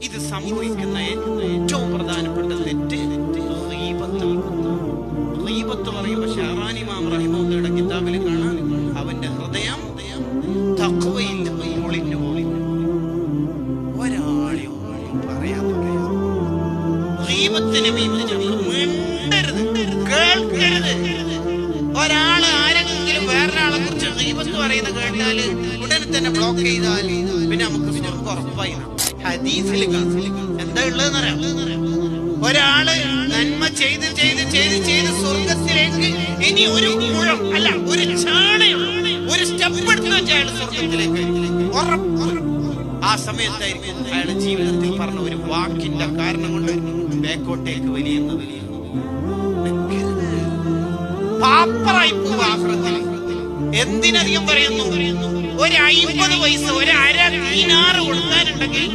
ഇത് സംഭവിക്കുന്ന ഏറ്റവും പ്രധാനപ്പെട്ട തെറ്റ് ഗീബത്ത് പറയുമ്പോൾ ഷഅറാനി ഇമാം റഹിമഹുള്ളാഹിയുടെ കിതാബിൽ കാണാം, അവന്റെ ഹൃദയം തഖ്വയിൽ പൊളിഞ്ഞു ഒരാളെയും പറയാൻ ഗീബത്തിനെ മിണ്ടരുത്, കേൾക്കരുത്. ഒരാള് ആരെങ്കിലും വേറൊരാളെ കുറിച്ച് ഗീബത്ത് പറയുന്നത് കേട്ടാല് ഉടനെ തന്നെ ബ്ലോക്ക് ചെയ്താൽ പിന്നെ നമുക്ക് സ്വർഗ്ഗം ഉറപ്പായി. ഹദീസിൽ എന്താ ഉള്ളതെന്നറിയാം, ഒരാള് നന്മ ചെയ്ത് ചെയ്ത് ചെയ്ത് ചെയ്ത് സ്വർഗത്തിലേക്ക് ഇനി ഒരു മുഴം അല്ല ഒരു ചാണയം ഒരു സ്റ്റെപ്പ് എടുത്ത് വെച്ച അയാൾ സ്വർഗത്തിലേക്ക് ഉറപ്പ്. ആ സമയത്തായിരിക്കും അയാളുടെ ജീവിതത്തിൽ പറഞ്ഞ ഒരു വാക്കിന്റെ കാരണം കൊണ്ട് ബേക്കോട്ടേക്ക് വലിയുന്നത്. പാപ്പറായി പോവുക ആഖിറത്തിൽ. എന്തിനധികം പറയുന്നു, ഒരു 50 പൈസ ഒരു അര ദീനാർ കൊടുക്കാനുണ്ടെങ്കിൽ